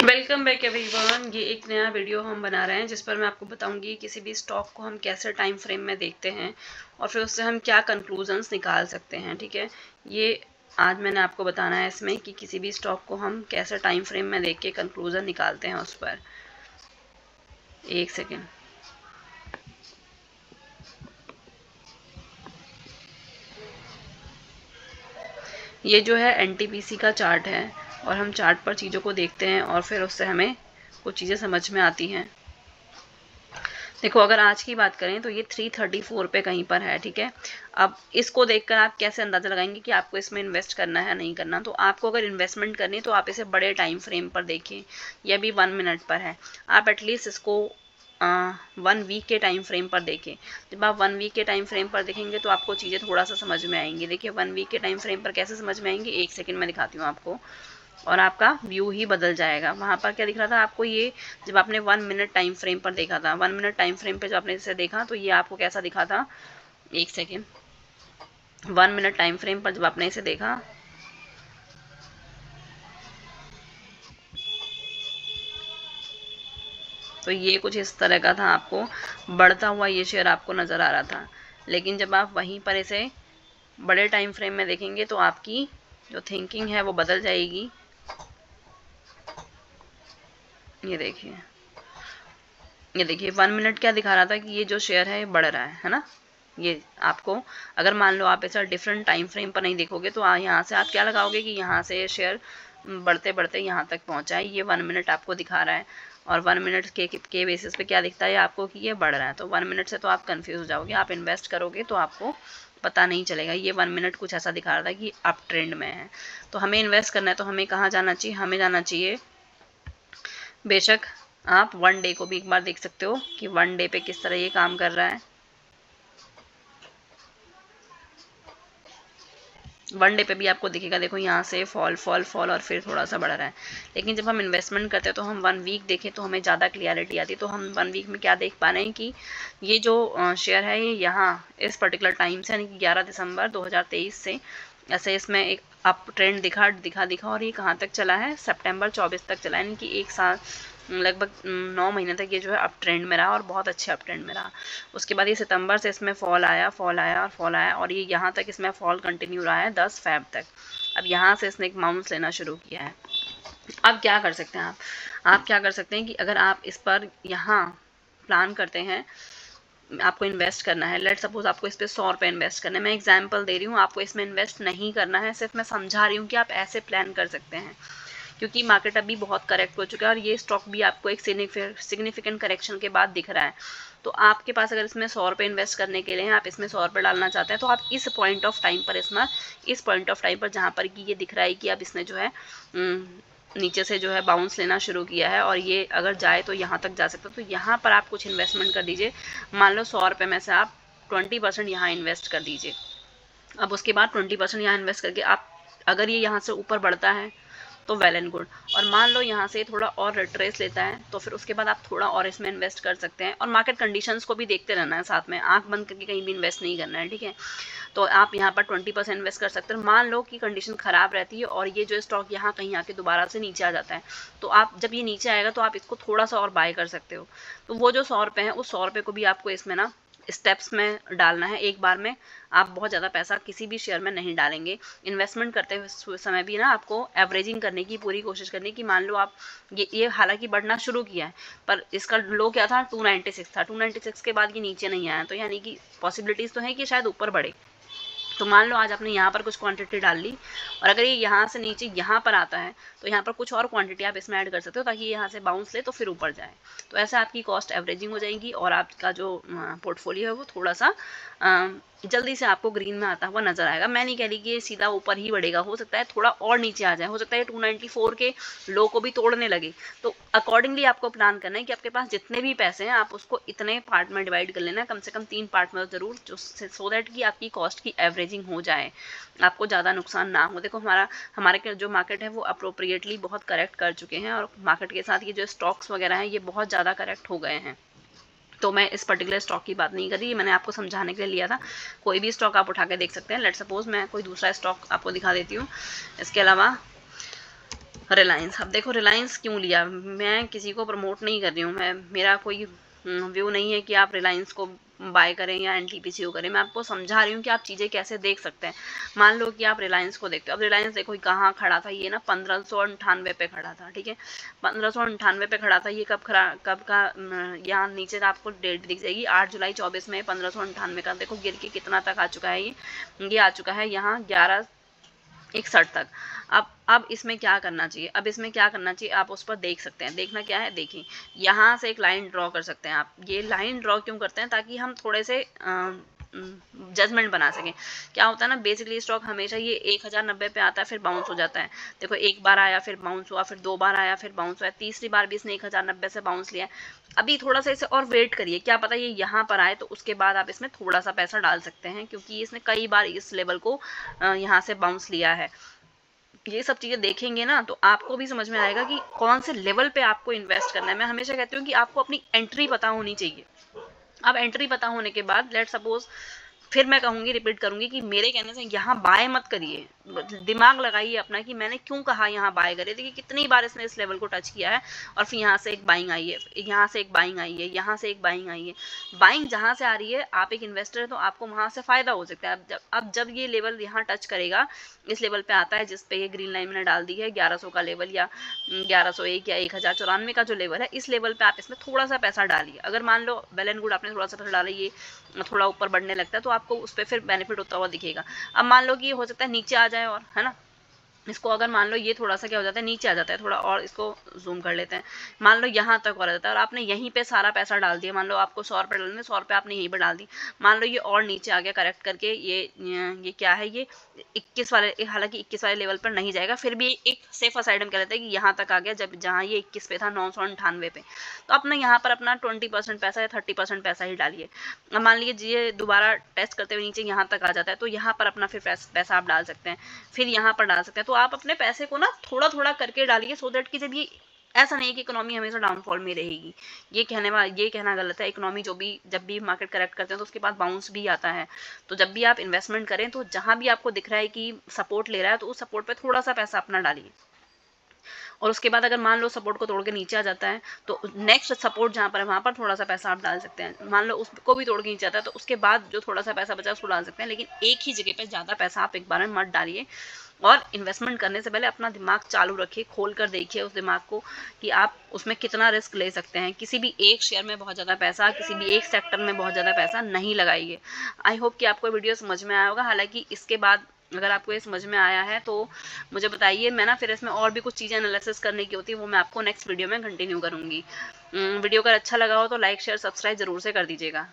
Welcome back everyone. ये एक नया वीडियो हम बना रहे हैं जिस पर मैं आपको बताऊंगी किसी भी स्टॉक को हम कैसे टाइम फ्रेम में देखते हैं और फिर उससे हम क्या कंक्लूजन्स निकाल सकते हैं। ठीक है, ये आज मैंने आपको बताना है इसमें कि किसी भी स्टॉक को हम कैसे टाइम फ्रेम में देख के कंक्लूजन निकालते हैं उस पर। एक सेकेंड। ये जो है एनटीपीसी का चार्ट है और हम चार्ट पर चीज़ों को देखते हैं और फिर उससे हमें कुछ चीज़ें समझ में आती हैं। देखो, अगर आज की बात करें तो ये 334 पे कहीं पर है। ठीक है, अब इसको देखकर आप कैसे अंदाजा लगाएंगे कि आपको इसमें इन्वेस्ट करना है नहीं करना। तो आपको अगर इन्वेस्टमेंट करनी है तो आप इसे बड़े टाइम फ्रेम पर देखें, यह भी 1 मिनट पर है। आप एटलीस्ट इसको 1 वीक के टाइम फ्रेम पर देखें। जब आप 1 वीक के टाइम फ्रेम पर देखेंगे तो आपको चीज़ें थोड़ा सा समझ में आएंगी। देखिए, 1 वीक के टाइम फ्रेम पर कैसे समझ में आएंगी, एक सेकेंड में दिखाती हूँ आपको और आपका व्यू ही बदल जाएगा। वहाँ पर क्या दिख रहा था आपको, ये जब आपने 1 मिनट टाइम फ्रेम पर देखा था, 1 मिनट टाइम फ्रेम पे जब आपने इसे देखा तो ये आपको कैसा दिखा था, एक सेकेंड। 1 मिनट टाइम फ्रेम पर जब आपने इसे देखा तो ये कुछ इस तरह का था, आपको बढ़ता हुआ ये शेयर आपको नज़र आ रहा था। लेकिन जब आप वहीं पर इसे बड़े टाइम फ्रेम में देखेंगे तो आपकी जो थिंकिंग है वो बदल जाएगी। ये देखिए 1 मिनट क्या दिखा रहा था कि ये जो शेयर है ये बढ़ रहा है ना। ये आपको, अगर मान लो आप ऐसा डिफरेंट टाइम फ्रेम पर नहीं देखोगे तो यहाँ से आप क्या लगाओगे कि यहाँ से ये शेयर बढ़ते बढ़ते यहाँ तक पहुँचा है। ये 1 मिनट आपको दिखा रहा है और 1 मिनट के बेसिस पे क्या दिखता है आपको कि ये बढ़ रहा है। तो 1 मिनट से तो आप कंफ्यूज हो जाओगे, आप इन्वेस्ट करोगे तो आपको पता नहीं चलेगा। ये 1 मिनट कुछ ऐसा दिखा रहा था कि अप ट्रेंड में है। तो हमें इन्वेस्ट करना है तो हमें कहाँ जाना चाहिए, हमें जाना चाहिए, बेशक आप 1 डे को भी एक बार देख सकते हो कि 1 डे पे किस तरह ये काम कर रहा है। 1 डे पे भी आपको दिखेगा, देखो यहाँ से फॉल फॉल फॉल और फिर थोड़ा सा बढ़ रहा है। लेकिन जब हम इन्वेस्टमेंट करते हैं तो हम 1 वीक देखें तो हमें ज़्यादा क्लियरिटी आती है। तो हम 1 वीक में क्या देख पा रहे हैं कि ये जो शेयर है ये यहाँ इस पर्टिकुलर टाइम से यानी कि 11 दिसंबर 2023 से ऐसे इसमें एक अप ट्रेंड दिखा दिखा दिखा और ये कहाँ तक चला है, सितंबर 24 तक चला, यानी कि 1 साल लगभग 9 महीने तक ये जो है अप ट्रेंड में रहा और बहुत अच्छे अप ट्रेंड में रहा। उसके बाद ये सितंबर से इसमें फॉल आया फॉल आया और फॉल आया और ये यहाँ तक इसमें फॉल कंटिन्यू रहा है 10 फ़रवरी तक। अब यहाँ से इसने एक बाउंस लेना शुरू किया है। अब क्या कर सकते हैं आप क्या कर सकते हैं कि अगर आप इस पर यहाँ प्लान करते हैं, आपको इन्वेस्ट करना है, लेट सपोज आपको इस पर 100 रुपये इन्वेस्ट करना है। मैं एग्जाम्पल दे रही हूँ, आपको इसमें इन्वेस्ट नहीं करना है, सिर्फ मैं समझा रही हूँ कि आप ऐसे प्लान कर सकते हैं क्योंकि मार्केट अभी बहुत करेक्ट हो चुका है और ये स्टॉक भी आपको एक सिग्निफिकेंट करेक्शन के बाद दिख रहा है। तो आपके पास अगर इसमें 100 रुपये इन्वेस्ट करने के लिए आप इसमें 100 रुपये डालना चाहते हैं तो आप इस पॉइंट ऑफ टाइम पर जहाँ पर कि ये दिख रहा है कि अब इसने जो है नीचे से जो है बाउंस लेना शुरू किया है और ये अगर जाए तो यहाँ तक जा सकता है। तो यहाँ पर आप कुछ इन्वेस्टमेंट कर दीजिए। मान लो 100 रुपये में से आप 20% यहाँ इन्वेस्ट कर दीजिए। अब उसके बाद 20% यहाँ इन्वेस्ट करके आप, अगर ये यहाँ से ऊपर बढ़ता है तो वेल एंड गुड, और मान लो यहाँ से थोड़ा और रिट्रेस लेता है तो फिर उसके बाद आप थोड़ा और इसमें इन्वेस्ट कर सकते हैं। और मार्केट कंडीशंस को भी देखते रहना है, साथ में आंख बंद करके कहीं भी इन्वेस्ट नहीं करना है। ठीक है, तो आप यहाँ पर 20% इन्वेस्ट कर सकते हैं। मान लो कि कंडीशन ख़राब रहती है और ये जो स्टॉक यहाँ कहीं आके दोबारा से नीचे आ जाता है तो आप, जब ये नीचे आएगा तो आप इसको थोड़ा सा और बाय कर सकते हो। तो वो जो 100 रुपये है उस 100 रुपये को भी आपको इसमें ना स्टेप्स में डालना है। एक बार में आप बहुत ज़्यादा पैसा किसी भी शेयर में नहीं डालेंगे। इन्वेस्टमेंट करते हुए समय भी ना आपको एवरेजिंग करने की पूरी कोशिश करनी कि मान लो आप ये हालांकि बढ़ना शुरू किया है पर इसका लो क्या था, 296 था, 296 के बाद ये नीचे नहीं आया, तो यानी कि पॉसिबिलिटीज़ तो है कि शायद ऊपर बढ़े। तो मान लो आज आपने यहाँ पर कुछ क्वांटिटी डाल ली और अगर ये यहाँ से नीचे यहाँ पर आता है तो यहाँ पर कुछ और क्वांटिटी आप इसमें ऐड कर सकते हो ताकि यहाँ से बाउंस ले तो फिर ऊपर जाए। तो ऐसे आपकी कॉस्ट एवरेजिंग हो जाएगी और आपका जो पोर्टफोलियो है वो थोड़ा सा जल्दी से आपको ग्रीन में आता हुआ नजर आएगा। मैं नहीं कह रही कि ये सीधा ऊपर ही बढ़ेगा, हो सकता है थोड़ा और नीचे आ जाए, हो सकता है 294 के लो को भी तोड़ने लगे। तो अकॉर्डिंगली आपको प्लान करना है कि आपके पास जितने भी पैसे हैं आप उसको इतने पार्ट में डिवाइड कर लेना है, कम से कम 3 पार्ट में ज़रूर, जो सो दैट कि आपकी कॉस्ट की एवरेजिंग हो जाए, आपको ज़्यादा नुकसान ना हो। देखो हमारे जो मार्केट है वो अप्रोप्रिएटली बहुत करेक्ट कर चुके हैं और मार्केट के साथ ये जो स्टॉक्स वगैरह हैं ये बहुत ज़्यादा करेक्ट हो गए हैं। तो मैं इस पर्टिकुलर स्टॉक की बात नहीं कर रही, मैंने आपको समझाने के लिए लिया था। कोई भी स्टॉक आप उठा के देख सकते हैं। लेट सपोज मैं कोई दूसरा स्टॉक आपको दिखा देती हूँ। इसके अलावा रिलायंस, अब देखो रिलायंस क्यों लिया, मैं किसी को प्रमोट नहीं कर रही हूँ, मैं मेरा कोई व्यू नहीं है कि आप रिलायंस को बाय करें या एनटीपीसी को करें, मैं आपको समझा रही हूँ कि आप चीज़ें कैसे देख सकते हैं। मान लो कि आप रिलायंस को देखते हो, अब रिलायंस देखो कहाँ खड़ा था, ये ना 1598 पे खड़ा था, ठीक है, 1598 पे खड़ा था, ये कब का यहाँ नीचे आपको डेट दिख जाएगी 8 जुलाई 24 में 1598 का, देखो गिर के कितना तक आ चुका है, ये आ चुका है यहाँ 1161 तक। अब इसमें क्या करना चाहिए, अब इसमें क्या करना चाहिए आप उस पर देख सकते हैं, देखना क्या है, देखिए यहाँ से एक लाइन ड्रॉ कर सकते हैं आप, ये लाइन ड्रॉ क्यों करते हैं, ताकि हम थोड़े से जजमेंट बना सकें। क्या होता है ना, बेसिकली स्टॉक हमेशा ये 1090 पे आता है फिर बाउंस हो जाता है, देखो एक बार आया फिर बाउंस हुआ, फिर 2 बार आया फिर बाउंस हुआ, तीसरी बार भी इसने 1090 से बाउंस लिया। अभी थोड़ा सा इसे और वेट करिए, क्या पता ये यहाँ पर आए तो उसके बाद आप इसमें थोड़ा सा पैसा डाल सकते हैं, क्योंकि इसने कई बार इस लेवल को यहाँ से बाउंस लिया है। ये सब चीज़ें देखेंगे ना तो आपको भी समझ में आएगा कि कौन से लेवल पे आपको इन्वेस्ट करना है। मैं हमेशा कहती हूँ कि आपको अपनी एंट्री पता होनी चाहिए। अब एंट्री पता होने के बाद लेट सपोज, फिर मैं कहूँगी, रिपीट करूँगी कि मेरे कहने से यहाँ बाय मत करिए, दिमाग लगाइए अपना कि मैंने क्यों कहा यहाँ बाय करिए। देखिए कितनी बार इसने इस लेवल को टच किया है और फिर यहाँ से एक बाइंग आई है, यहाँ से एक बाइंग आई है, यहाँ से एक बाइंग आई है। बाइंग जहाँ से आ रही है, आप एक इन्वेस्टर है तो आपको वहाँ से फायदा हो सकता है। अब जब ये लेवल यहाँ टच करेगा, इस लेवल पे आता है जिस पे ये ग्रीन लाइन मैंने डाल दी है 1100 का लेवल या 1101 या 1094 का जो लेवल है, इस लेवल पे आप इसमें थोड़ा सा पैसा डालिए। अगर मान लो वेल एंड गुड आपने थोड़ा सा पैसा डाला, ये थोड़ा ऊपर बढ़ने लगता है तो आपको उस पर फिर बेनिफिट होता हुआ दिखेगा। अब मान लो कि ये हो सकता है नीचे आ जाए, और है ना, इसको अगर मान लो ये थोड़ा सा क्या हो जाता है, नीचे आ जाता है थोड़ा, और इसको जूम कर लेते हैं, मान लो यहाँ तक और आ जाता है और आपने यहीं पे सारा पैसा डाल दिया, मान लो आपको 100 रुपये डालने, 100 रुपये आपने यहीं पर डाल दी, मान लो ये और नीचे आ गया करेक्ट करके, ये क्या है, ये 21 वाले, हालांकि 21 वाले लेवल पर नहीं जाएगा, फिर भी एक सेफ साइड हम कह लेते हैं कि यहाँ तक आ गया, जब जहाँ ये 21 पे था 998 पे, तो अपना यहाँ पर अपना 20% पैसा या 30% पैसा ही डालिए। अब मान लीजिए दोबारा टेस्ट करते हुए नीचे यहाँ तक आ जाता है तो यहाँ पर अपना फिर पैसा आप डाल सकते हैं, फिर यहाँ पर डाल सकते हैं। तो आप अपने पैसे को ना थोड़ा थोड़ा करके डालिए, सो दैट कि जब ये, ऐसा नहीं है कि इकोनॉमी हमेशा डाउनफॉल में रहेगी, ये कहना गलत है। इकोनॉमी जब भी मार्केट करेक्ट करते हैं तो उसके बाद बाउंस भी आता है। तो जब भी आप इन्वेस्टमेंट करें तो जहां भी आपको दिख रहा है कि सपोर्ट ले रहा है तो उस सपोर्ट पे थोड़ा सा पैसा अपना डालिए, और उसके बाद अगर मान लो सपोर्ट को तोड़ के नीचे आ जाता है तो नेक्स्ट सपोर्ट जहाँ पर है वहाँ पर थोड़ा सा पैसा आप डाल सकते हैं। मान लो उसको भी तोड़ के नीचे आता है तो उसके बाद जो थोड़ा सा पैसा बचा उसको डाल सकते हैं, लेकिन एक ही जगह पे ज़्यादा पैसा आप एक बार में मत डालिए। और इन्वेस्टमेंट करने से पहले अपना दिमाग चालू रखिए, खोल कर देखिए उस दिमाग को कि आप उसमें कितना रिस्क ले सकते हैं। किसी भी एक शेयर में बहुत ज़्यादा पैसा, किसी भी एक सेक्टर में बहुत ज़्यादा पैसा नहीं लगाइए। आई होप कि आपको वीडियो समझ में आया होगा। हालांकि इसके बाद अगर आपको ये समझ में आया है तो मुझे बताइए, मैं ना फिर इसमें और भी कुछ चीज़ें एनालिसिस करने की होती है वो मैं आपको नेक्स्ट वीडियो में कंटिन्यू करूँगी। वीडियो अगर अच्छा लगा हो तो लाइक शेयर सब्सक्राइब ज़रूर से कर दीजिएगा।